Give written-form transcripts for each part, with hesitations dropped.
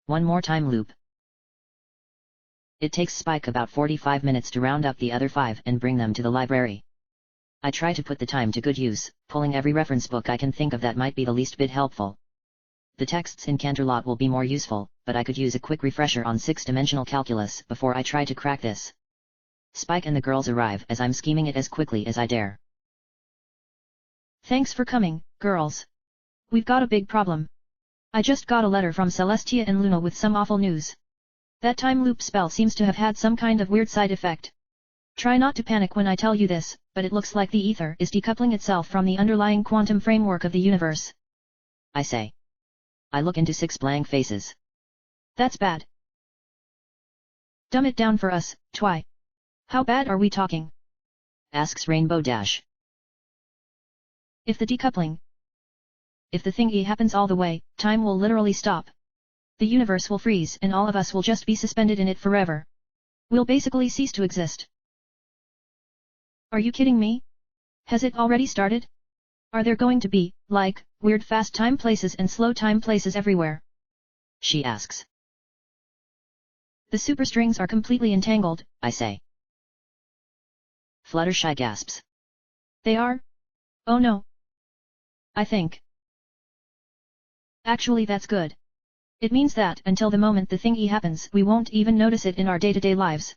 One more time loop. It takes Spike about 45 minutes to round up the other 5 and bring them to the library. I try to put the time to good use, pulling every reference book I can think of that might be the least bit helpful. The texts in Canterlot will be more useful, but I could use a quick refresher on 6-dimensional calculus before I try to crack this. Spike and the girls arrive as I'm scheming it as quickly as I dare. Thanks for coming, girls. We've got a big problem. I just got a letter from Celestia and Luna with some awful news. That time loop spell seems to have had some kind of weird side effect. Try not to panic when I tell you this, but it looks like the ether is decoupling itself from the underlying quantum framework of the universe. I say. I look into 6 blank faces. That's bad. Dumb it down for us, Twi. How bad are we talking? Asks Rainbow Dash. If the decoupling. If the thingy happens all the way, time will literally stop. The universe will freeze and all of us will just be suspended in it forever. We'll basically cease to exist. Are you kidding me? Has it already started? Are there going to be, like, weird fast time places and slow time places everywhere? She asks. The superstrings are completely entangled, I say. Fluttershy gasps. They are? Oh no. I think. Actually that's good. It means that until the moment the thingy happens we won't even notice it in our day-to-day lives.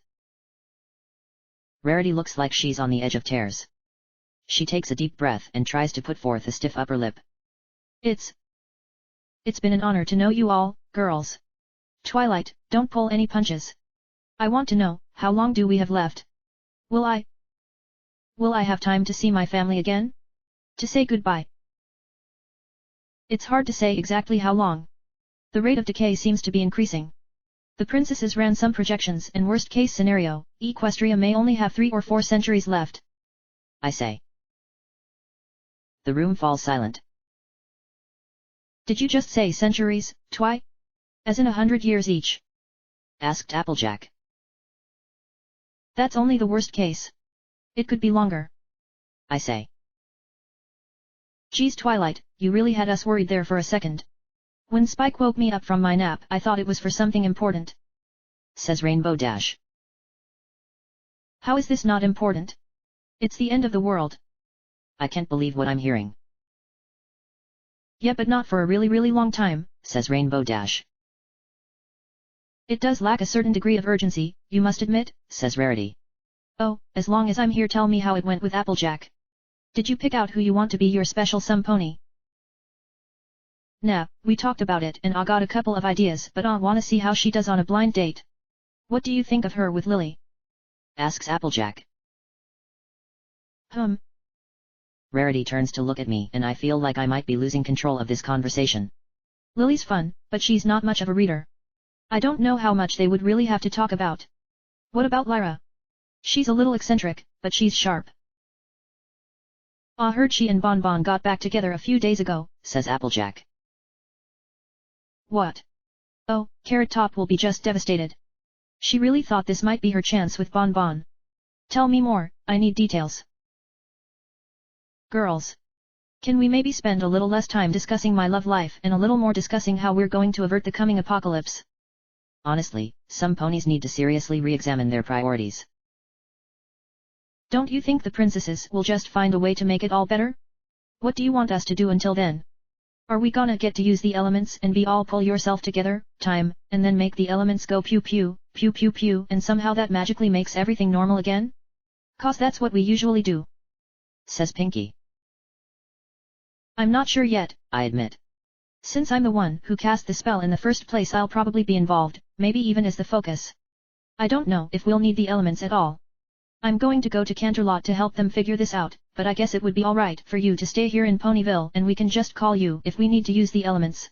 Rarity looks like she's on the edge of tears. She takes a deep breath and tries to put forth a stiff upper lip. It's been an honor to know you all, girls. Twilight, don't pull any punches. I want to know, how long do we have left? Will I have time to see my family again? To say goodbye? It's hard to say exactly how long. The rate of decay seems to be increasing. The princesses ran some projections and worst-case scenario, Equestria may only have 3 or 4 centuries left. I say. The room falls silent. Did you just say centuries, Twi? As in 100 years each? Asked Applejack. That's only the worst case. It could be longer. I say. Geez Twilight, you really had us worried there for a second. When Spike woke me up from my nap I thought it was for something important. Says Rainbow Dash. How is this not important? It's the end of the world. I can't believe what I'm hearing. Yeah, but not for a really long time, says Rainbow Dash. It does lack a certain degree of urgency, you must admit, says Rarity. Oh, as long as I'm here tell me how it went with Applejack. Did you pick out who you want to be your special sum pony? Nah, we talked about it and I got a couple of ideas but I wanna see how she does on a blind date. What do you think of her with Lily? Asks Applejack. Rarity turns to look at me and I feel like I might be losing control of this conversation. Lily's fun, but she's not much of a reader. I don't know how much they would really have to talk about. What about Lyra? She's a little eccentric, but she's sharp. I heard she and Bon Bon got back together a few days ago, says Applejack. What? Oh, Carrot Top will be just devastated. She really thought this might be her chance with Bon Bon. Tell me more, I need details. Girls. Can we maybe spend a little less time discussing my love life and a little more discussing how we're going to avert the coming apocalypse? Honestly, some ponies need to seriously re-examine their priorities. Don't you think the princesses will just find a way to make it all better? What do you want us to do until then? Are we gonna get to use the elements and be all pull yourself together, time, and then make the elements go pew pew, pew pew pew and somehow that magically makes everything normal again? 'Cause that's what we usually do. Says Pinky. I'm not sure yet, I admit. Since I'm the one who cast the spell in the first place I'll probably be involved, maybe even as the focus. I don't know if we'll need the elements at all. I'm going to go to Canterlot to help them figure this out, but I guess it would be alright for you to stay here in Ponyville and we can just call you if we need to use the elements.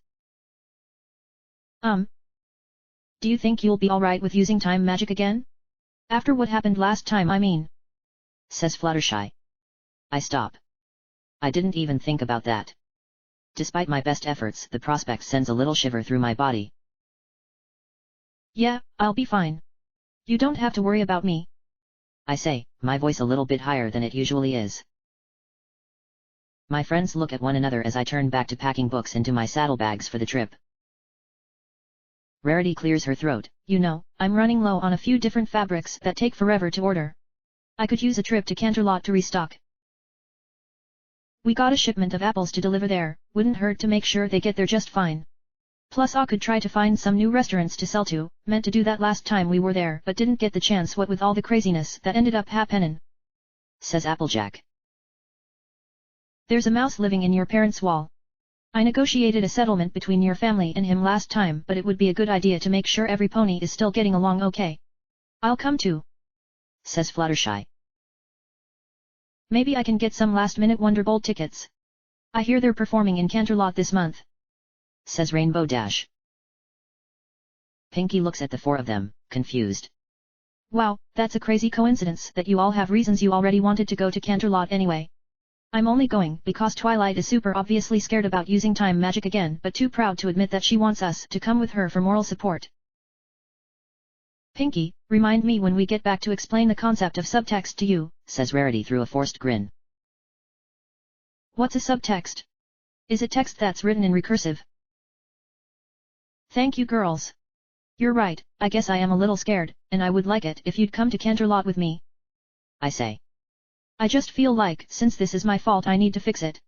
Do you think you'll be alright with using time magic again? After what happened last time I mean. Says Fluttershy. I stop. I didn't even think about that. Despite my best efforts the prospect sends a little shiver through my body. Yeah, I'll be fine. You don't have to worry about me. I say, my voice a little bit higher than it usually is. My friends look at one another as I turn back to packing books into my saddlebags for the trip. Rarity clears her throat. You know, I'm running low on a few different fabrics that take forever to order. I could use a trip to Canterlot to restock. We got a shipment of apples to deliver there, wouldn't hurt to make sure they get there just fine. Plus I could try to find some new restaurants to sell to, meant to do that last time we were there but didn't get the chance what with all the craziness that ended up happening, says Applejack. There's a mouse living in your parents' wall. I negotiated a settlement between your family and him last time but it would be a good idea to make sure every pony is still getting along okay. I'll come too, says Fluttershy. Maybe I can get some last-minute Wonderbolt tickets. I hear they're performing in Canterlot this month, says Rainbow Dash. Pinkie looks at the four of them, confused. Wow, that's a crazy coincidence that you all have reasons you already wanted to go to Canterlot anyway. I'm only going because Twilight is super obviously scared about using time magic again but too proud to admit that she wants us to come with her for moral support. Pinkie, remind me when we get back to explain the concept of subtext to you, says Rarity through a forced grin. What's a subtext? Is it text that's written in recursive? Thank you girls. You're right, I guess I am a little scared, and I would like it if you'd come to Canterlot with me. I say. I just feel like since this is my fault I need to fix it.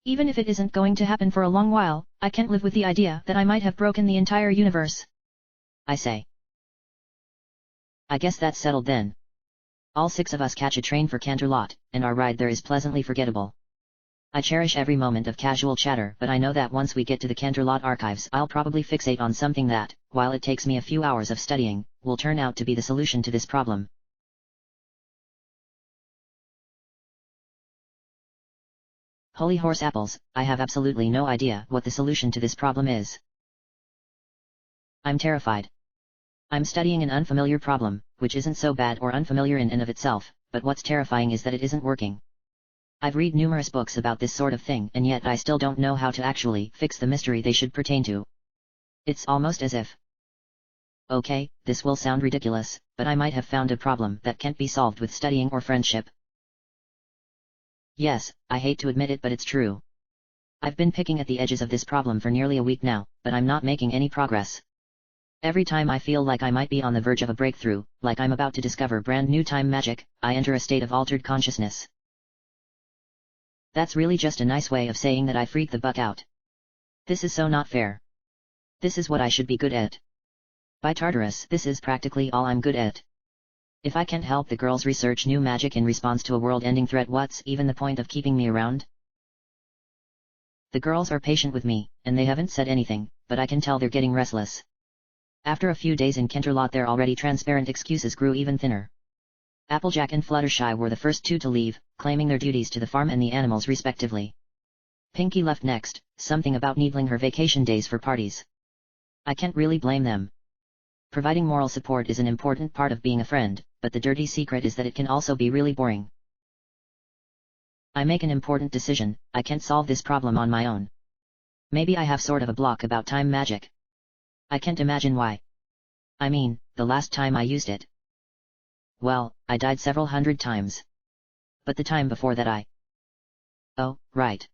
Even if it isn't going to happen for a long while, I can't live with the idea that I might have broken the entire universe. I say. I guess that's settled then. All 6 of us catch a train for Canterlot, and our ride there is pleasantly forgettable. I cherish every moment of casual chatter but I know that once we get to the Canterlot archives I'll probably fixate on something that, while it takes me a few hours of studying, will turn out to be the solution to this problem. Holy horse apples, I have absolutely no idea what the solution to this problem is. I'm terrified. I'm studying an unfamiliar problem, which isn't so bad or unfamiliar in and of itself, but what's terrifying is that it isn't working. I've read numerous books about this sort of thing and yet I still don't know how to actually fix the mystery they should pertain to. It's almost as if... Okay, this will sound ridiculous, but I might have found a problem that can't be solved with studying or friendship. Yes, I hate to admit it but it's true. I've been picking at the edges of this problem for nearly a week now, but I'm not making any progress. Every time I feel like I might be on the verge of a breakthrough, like I'm about to discover brand new time magic, I enter a state of altered consciousness. That's really just a nice way of saying that I freak the buck out. This is so not fair. This is what I should be good at. By Tartarus, this is practically all I'm good at. If I can't help the girls research new magic in response to a world-ending threat, what's even the point of keeping me around? The girls are patient with me, and they haven't said anything, but I can tell they're getting restless. After a few days in Canterlot their already transparent excuses grew even thinner. Applejack and Fluttershy were the first 2 to leave, claiming their duties to the farm and the animals respectively. Pinkie left next, something about needling her vacation days for parties. I can't really blame them. Providing moral support is an important part of being a friend, but the dirty secret is that it can also be really boring. I make an important decision, I can't solve this problem on my own. Maybe I have sort of a block about time magic. I can't imagine why. I mean, the last time I used it. Well, I died several hundred times. But the time before that Oh, right.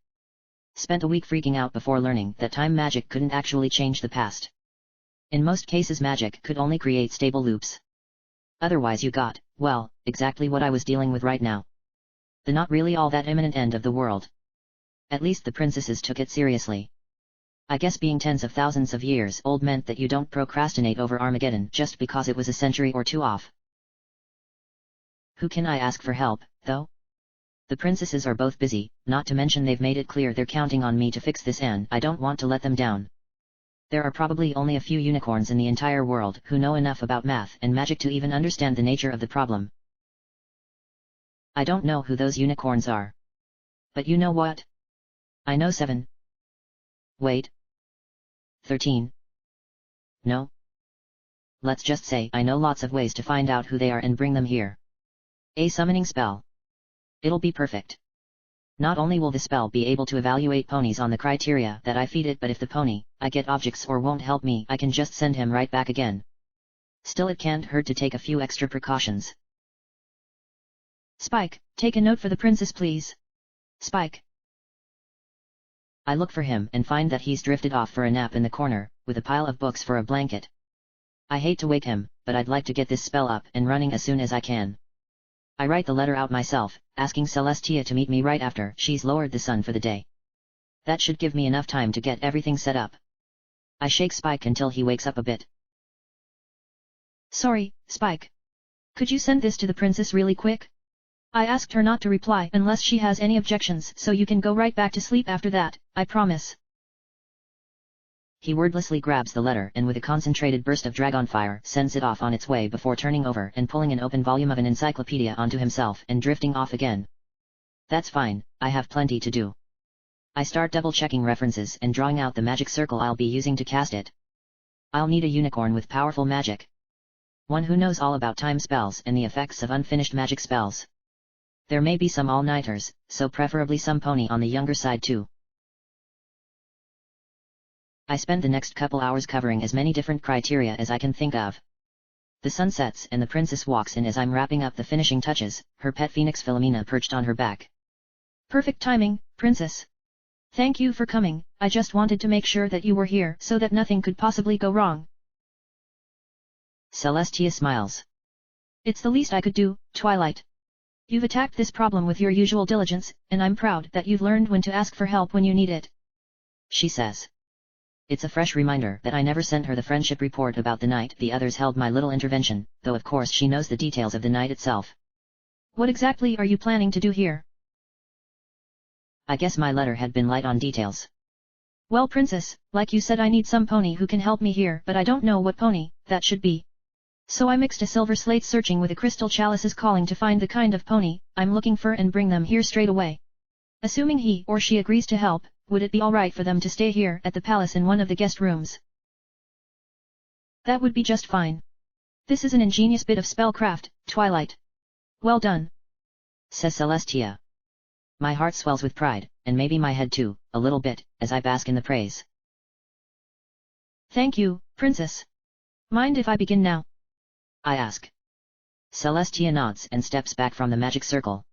Spent a week freaking out before learning that time magic couldn't actually change the past. In most cases magic could only create stable loops. Otherwise you got, well, exactly what I was dealing with right now. The not really all that imminent end of the world. At least the princesses took it seriously. I guess being tens of thousands of years old meant that you don't procrastinate over Armageddon just because it was a century or 2 off. Who can I ask for help, though? The princesses are both busy, not to mention they've made it clear they're counting on me to fix this and I don't want to let them down. There are probably only a few unicorns in the entire world who know enough about math and magic to even understand the nature of the problem. I don't know who those unicorns are. But you know what? I know 7. Wait. 13. No. Let's just say I know lots of ways to find out who they are and bring them here. A summoning spell. It'll be perfect. Not only will the spell be able to evaluate ponies on the criteria that I feed it, but if the pony I get objects or won't help me, I can just send him right back again. Still, it can't hurt to take a few extra precautions. Spike, take a note for the princess please. Spike. I look for him and find that he's drifted off for a nap in the corner, with a pile of books for a blanket. I hate to wake him, but I'd like to get this spell up and running as soon as I can. I write the letter out myself, asking Celestia to meet me right after she's lowered the sun for the day. That should give me enough time to get everything set up. I shake Spike until he wakes up a bit. Sorry, Spike. Could you send this to the princess really quick? I asked her not to reply unless she has any objections, so you can go right back to sleep after that, I promise. He wordlessly grabs the letter and with a concentrated burst of dragon fire sends it off on its way before turning over and pulling an open volume of an encyclopedia onto himself and drifting off again. That's fine, I have plenty to do. I start double-checking references and drawing out the magic circle I'll be using to cast it. I'll need a unicorn with powerful magic. One who knows all about time spells and the effects of unfinished magic spells. There may be some all-nighters, so preferably some pony on the younger side too. I spend the next couple hours covering as many different criteria as I can think of. The sun sets and the princess walks in as I'm wrapping up the finishing touches, her pet phoenix Philomena perched on her back. Perfect timing, princess. Thank you for coming, I just wanted to make sure that you were here so that nothing could possibly go wrong. Celestia smiles. It's the least I could do, Twilight. You've attacked this problem with your usual diligence, and I'm proud that you've learned when to ask for help when you need it. She says. It's a fresh reminder that I never sent her the friendship report about the night the others held my little intervention, though of course she knows the details of the night itself. What exactly are you planning to do here? I guess my letter had been light on details. Well, princess, like you said, I need some pony who can help me here, but I don't know what pony that should be. So I mixed a silver slate searching with a crystal chalice's calling to find the kind of pony I'm looking for and bring them here straight away. Assuming he or she agrees to help, would it be alright for them to stay here at the palace in one of the guest rooms? That would be just fine. This is an ingenious bit of spellcraft, Twilight. Well done, says Celestia. My heart swells with pride, and maybe my head too, a little bit, as I bask in the praise. Thank you, princess. Mind if I begin now? I ask. Celestia nods and steps back from the magic circle.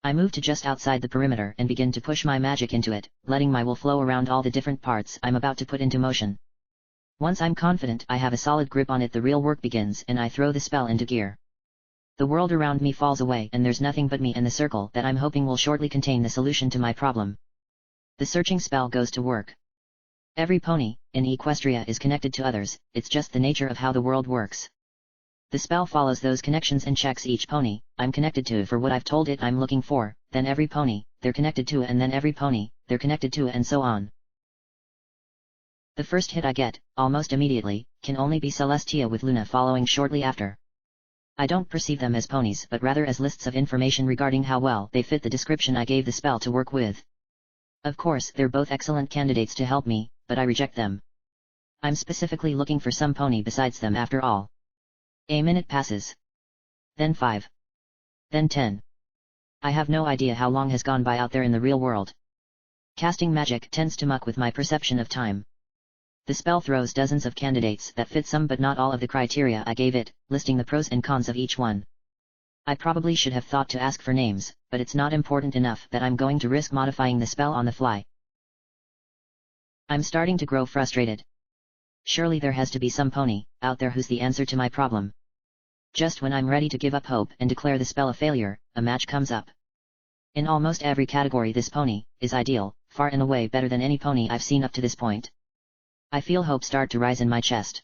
I move to just outside the perimeter and begin to push my magic into it, letting my will flow around all the different parts I'm about to put into motion. Once I'm confident I have a solid grip on it, the real work begins and I throw the spell into gear. The world around me falls away and there's nothing but me and the circle that I'm hoping will shortly contain the solution to my problem. The searching spell goes to work. Every pony in Equestria is connected to others, it's just the nature of how the world works. The spell follows those connections and checks each pony I'm connected to for what I've told it I'm looking for, then every pony they're connected to, and then every pony they're connected to, and so on. The first hit I get, almost immediately, can only be Celestia with Luna following shortly after. I don't perceive them as ponies but rather as lists of information regarding how well they fit the description I gave the spell to work with. Of course they're both excellent candidates to help me, but I reject them. I'm specifically looking for some pony besides them after all. A minute passes. Then 5. Then 10. I have no idea how long has gone by out there in the real world. Casting magic tends to muck with my perception of time. The spell throws dozens of candidates that fit some but not all of the criteria I gave it, listing the pros and cons of each one. I probably should have thought to ask for names, but it's not important enough that I'm going to risk modifying the spell on the fly. I'm starting to grow frustrated. Surely there has to be some pony out there who's the answer to my problem. Just when I'm ready to give up hope and declare the spell a failure, a match comes up. In almost every category this pony is ideal, far and away better than any pony I've seen up to this point. I feel hope start to rise in my chest.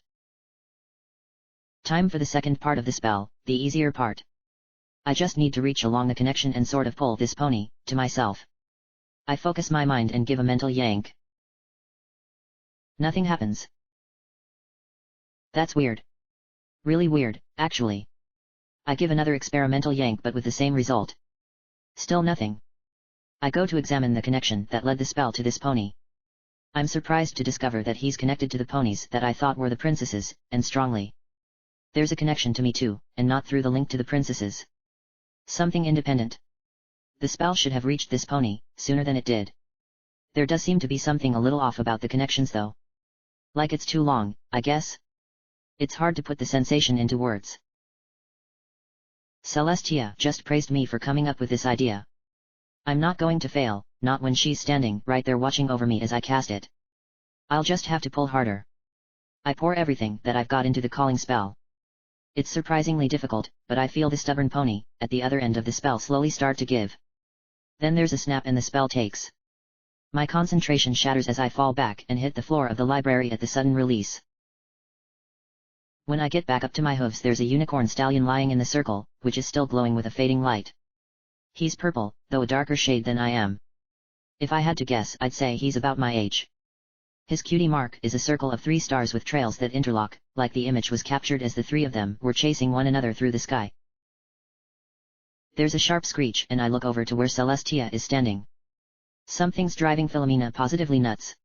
Time for the second part of the spell, the easier part. I just need to reach along the connection and sort of pull this pony to myself. I focus my mind and give a mental yank. Nothing happens. That's weird. Really weird, actually. I give another experimental yank but with the same result. Still nothing. I go to examine the connection that led the spell to this pony. I'm surprised to discover that he's connected to the ponies that I thought were the princesses, and strongly. There's a connection to me too, and not through the link to the princesses. Something independent. The spell should have reached this pony sooner than it did. There does seem to be something a little off about the connections though. Like it's too long, I guess. It's hard to put the sensation into words. Celestia just praised me for coming up with this idea. I'm not going to fail, not when she's standing right there watching over me as I cast it. I'll just have to pull harder. I pour everything that I've got into the calling spell. It's surprisingly difficult, but I feel the stubborn pony, at the other end of the spell slowly start to give. Then there's a snap and the spell takes. My concentration shatters as I fall back and hit the floor of the library at the sudden release. When I get back up to my hooves, there's a unicorn stallion lying in the circle, which is still glowing with a fading light. He's purple, though a darker shade than I am. If I had to guess, I'd say he's about my age. His cutie mark is a circle of 3 stars with trails that interlock, like the image was captured as the 3 of them were chasing one another through the sky. There's a sharp screech and I look over to where Celestia is standing. Something's driving Philomena positively nuts.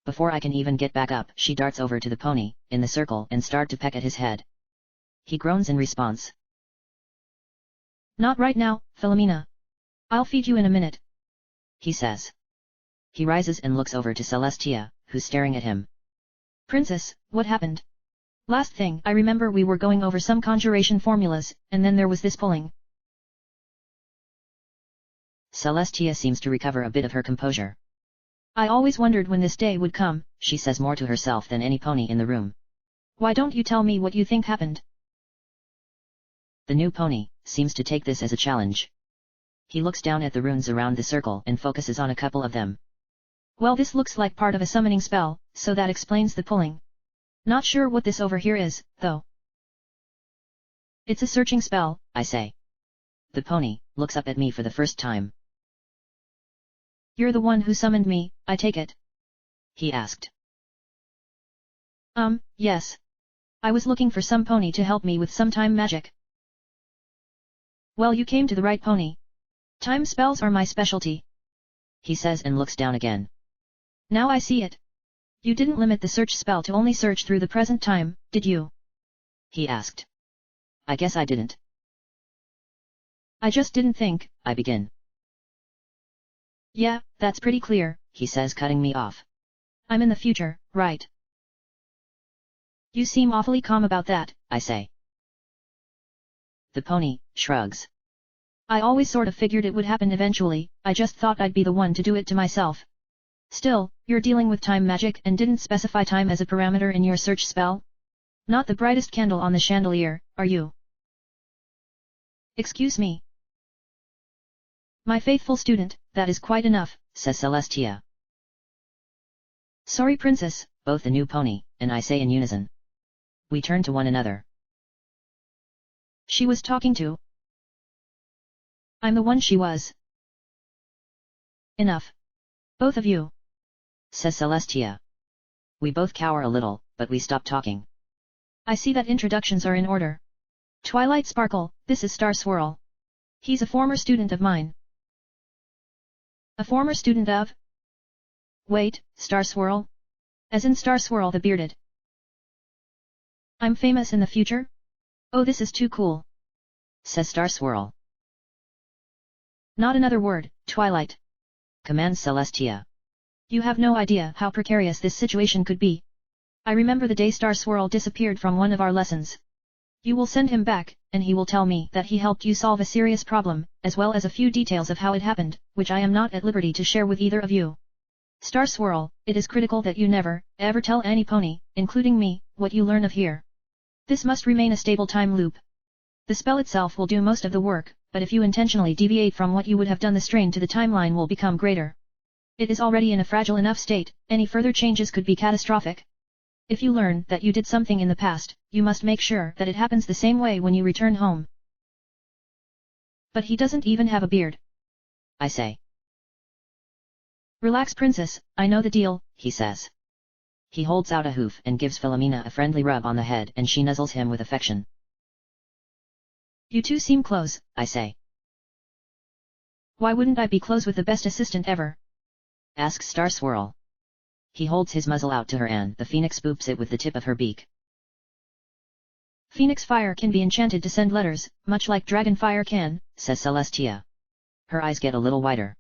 Before I can even get back up, she darts over to the pony, in the circle, and start to peck at his head. He groans in response. Not right now, Philomena. I'll feed you in a minute, he says. He rises and looks over to Celestia, who's staring at him. Princess, what happened? Last thing I remember we were going over some conjuration formulas, and then there was this pulling. Celestia seems to recover a bit of her composure. I always wondered when this day would come, she says more to herself than any pony in the room. Why don't you tell me what you think happened? The new pony seems to take this as a challenge. He looks down at the runes around the circle and focuses on a couple of them. Well, this looks like part of a summoning spell, so that explains the pulling. Not sure what this over here is, though. It's a searching spell, I say. The pony looks up at me for the first time. You're the one who summoned me, I take it? He asked. Yes. I was looking for some pony to help me with some time magic. Well, you came to the right pony. Time spells are my specialty, he says and looks down again. Now I see it. You didn't limit the search spell to only search through the present time, did you? He asked. I guess I didn't. I just didn't think, I begin. Yeah, that's pretty clear, he says, cutting me off. I'm in the future, right? You seem awfully calm about that, I say. The pony shrugs. I always sort of figured it would happen eventually, I just thought I'd be the one to do it to myself. Still, you're dealing with time magic and didn't specify time as a parameter in your search spell? Not the brightest candle on the chandelier, are you? Excuse me. My faithful student, that is quite enough, says Celestia. Sorry, Princess, both the new pony and I say in unison. We turn to one another. She was talking to. I'm the one she was. Enough. Both of you, says Celestia. We both cower a little, but we stop talking. I see that introductions are in order. Twilight Sparkle, this is Star Swirl. He's a former student of mine. A former student of? Wait, Star Swirl? As in Star Swirl the Bearded. I'm famous in the future? Oh, this is too cool, says Star Swirl. Not another word, Twilight, commands Celestia. You have no idea how precarious this situation could be. I remember the day Star Swirl disappeared from one of our lessons. You will send him back, and he will tell me that he helped you solve a serious problem, as well as a few details of how it happened, which I am not at liberty to share with either of you. Star Swirl, it is critical that you never, ever tell any pony, including me, what you learn of here. This must remain a stable time loop. The spell itself will do most of the work, but if you intentionally deviate from what you would have done, the strain to the timeline will become greater. It is already in a fragile enough state, any further changes could be catastrophic. If you learn that you did something in the past, you must make sure that it happens the same way when you return home. But he doesn't even have a beard, I say. Relax, Princess, I know the deal, he says. He holds out a hoof and gives Philomena a friendly rub on the head, and she nuzzles him with affection. You two seem close, I say. Why wouldn't I be close with the best assistant ever? Asks Star Swirl. He holds his muzzle out to her and the phoenix boops it with the tip of her beak. Phoenix fire can be enchanted to send letters, much like dragon fire can, says Celestia. Her eyes get a little wider.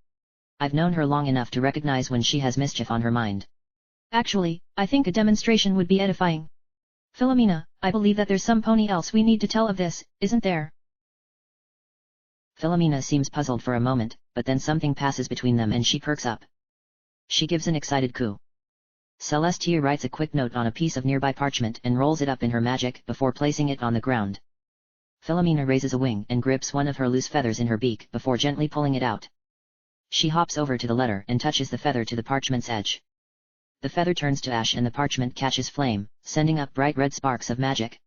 I've known her long enough to recognize when she has mischief on her mind. Actually, I think a demonstration would be edifying. Philomena, I believe that there's some pony else we need to tell of this, isn't there? Philomena seems puzzled for a moment, but then something passes between them and she perks up. She gives an excited coo. Celestia writes a quick note on a piece of nearby parchment and rolls it up in her magic before placing it on the ground. Philomena raises a wing and grips one of her loose feathers in her beak before gently pulling it out. She hops over to the letter and touches the feather to the parchment's edge. The feather turns to ash and the parchment catches flame, sending up bright red sparks of magic.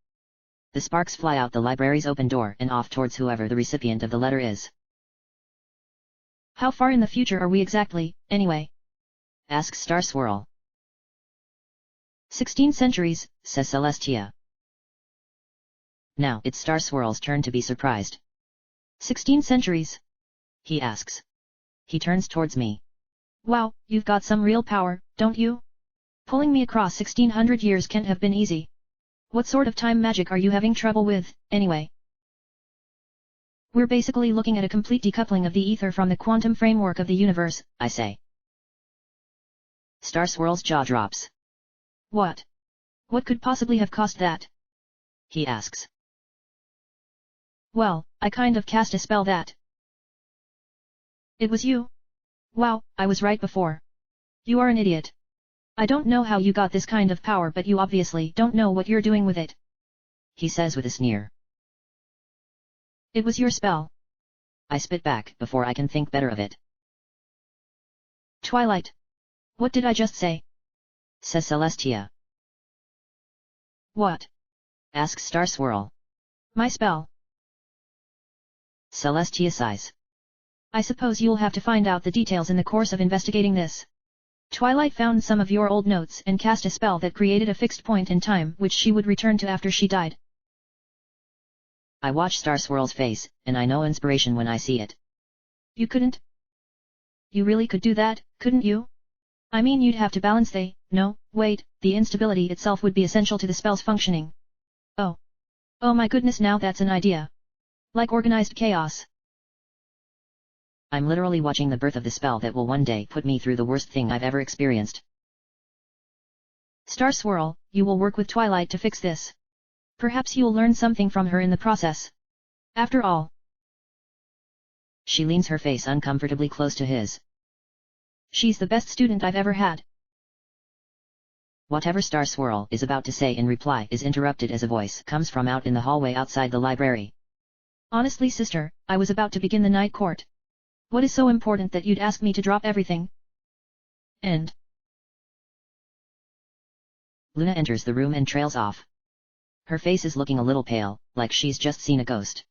The sparks fly out the library's open door and off towards whoever the recipient of the letter is. How far in the future are we exactly, anyway? Asks Star Swirl. 16 centuries, says Celestia. Now it's Star Swirl's turn to be surprised. 16 centuries? He asks. He turns towards me. Wow, you've got some real power, don't you? Pulling me across 1600 years can't have been easy. What sort of time magic are you having trouble with, anyway? We're basically looking at a complete decoupling of the ether from the quantum framework of the universe, I say. Star Swirl's jaw drops. What? What could possibly have caused that? He asks. Well, I kind of cast a spell that. It was you? Wow, I was right before. You are an idiot. I don't know how you got this kind of power, but you obviously don't know what you're doing with it. He says with a sneer. It was your spell. I spit back before I can think better of it. Twilight. What did I just say? Says Celestia. What? Asks Star Swirl. My spell. Celestia sighs. I suppose you'll have to find out the details in the course of investigating this. Twilight found some of your old notes and cast a spell that created a fixed point in time which she would return to after she died. I watch Star Swirl's face, and I know inspiration when I see it. You couldn't? You really could do that, couldn't you? I mean, you'd have to balance the instability itself would be essential to the spell's functioning. Oh. Oh my goodness, now that's an idea. Like organized chaos. I'm literally watching the birth of the spell that will one day put me through the worst thing I've ever experienced. Star Swirl, you will work with Twilight to fix this. Perhaps you'll learn something from her in the process. After all. She leans her face uncomfortably close to his. She's the best student I've ever had. Whatever Star Swirl is about to say in reply is interrupted as a voice comes from out in the hallway outside the library. Honestly, sister, I was about to begin the night court. What is so important that you'd ask me to drop everything? End. Luna enters the room and trails off. Her face is looking a little pale, like she's just seen a ghost.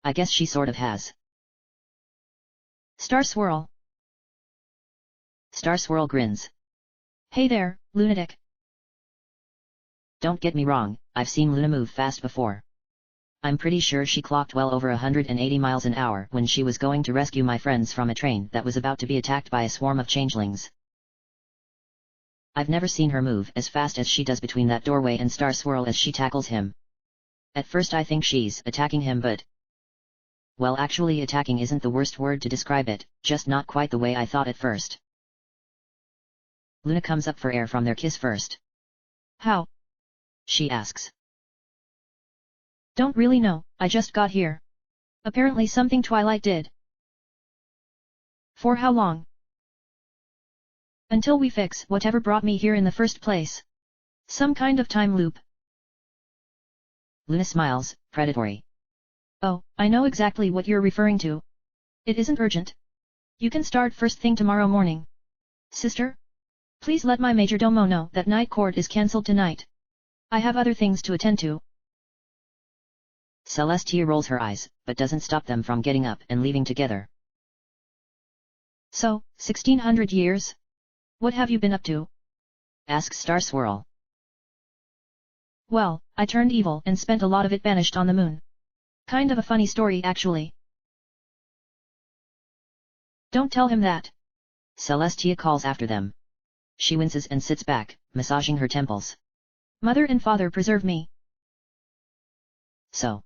I guess she sort of has. Star Swirl. Star Swirl grins. Hey there, lunatic. Don't get me wrong, I've seen Luna move fast before. I'm pretty sure she clocked well over 180 miles an hour when she was going to rescue my friends from a train that was about to be attacked by a swarm of changelings. I've never seen her move as fast as she does between that doorway and Star Swirl as she tackles him. At first I think she's attacking him, but... well, actually attacking isn't the worst word to describe it, just not quite the way I thought at first. Luna comes up for air from their kiss first. How? She asks. Don't really know, I just got here. Apparently something Twilight did. For how long? Until we fix whatever brought me here in the first place. Some kind of time loop. Luna smiles, predatory. Oh, I know exactly what you're referring to. It isn't urgent. You can start first thing tomorrow morning. Sister? Please let my majordomo know that night court is cancelled tonight. I have other things to attend to. Celestia rolls her eyes, but doesn't stop them from getting up and leaving together. So, 1600 years? What have you been up to? Asks Star Swirl. Well, I turned evil and spent a lot of it banished on the moon. Kind of a funny story actually. Don't tell him that. Celestia calls after them. She winces and sits back, massaging her temples. Mother and father preserve me. So.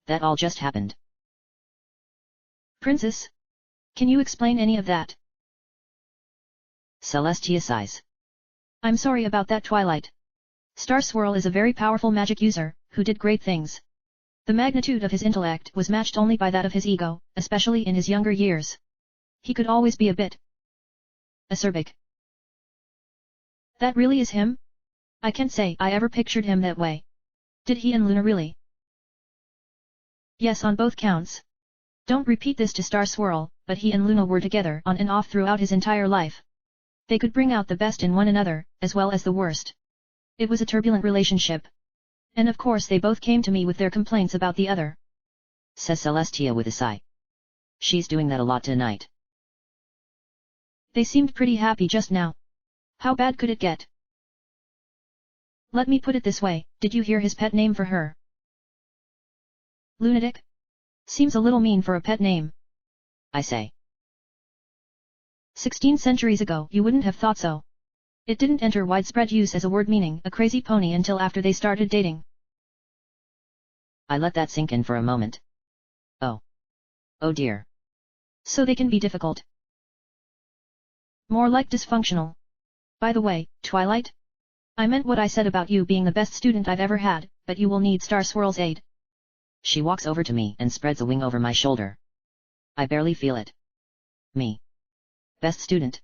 That all just happened. Princess? Can you explain any of that? Celestia sighs. I'm sorry about that, Twilight. Star Swirl is a very powerful magic user, who did great things. The magnitude of his intellect was matched only by that of his ego, especially in his younger years. He could always be a bit acerbic. That really is him? I can't say I ever pictured him that way. Did he and Luna really? Yes, on both counts. Don't repeat this to Star Swirl, but he and Luna were together on and off throughout his entire life. They could bring out the best in one another, as well as the worst. It was a turbulent relationship. And of course they both came to me with their complaints about the other. Says Celestia with a sigh. She's doing that a lot tonight. They seemed pretty happy just now. How bad could it get? Let me put it this way, did you hear his pet name for her? Lunatic? Seems a little mean for a pet name. I say. 16 centuries ago you wouldn't have thought so. It didn't enter widespread use as a word meaning a crazy pony until after they started dating. I let that sink in for a moment. Oh. Oh dear. So they can be difficult. More like dysfunctional. By the way, Twilight? I meant what I said about you being the best student I've ever had, but you will need Star Swirl's aid. She walks over to me and spreads a wing over my shoulder. I barely feel it. Me. Best student?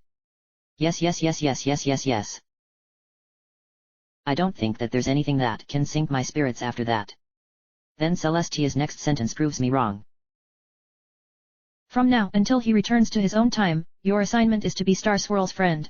Yes, yes, yes, yes, yes, yes, yes. I don't think that there's anything that can sink my spirits after that. Then Celestia's next sentence proves me wrong. From now until he returns to his own time, your assignment is to be Star Swirl's friend.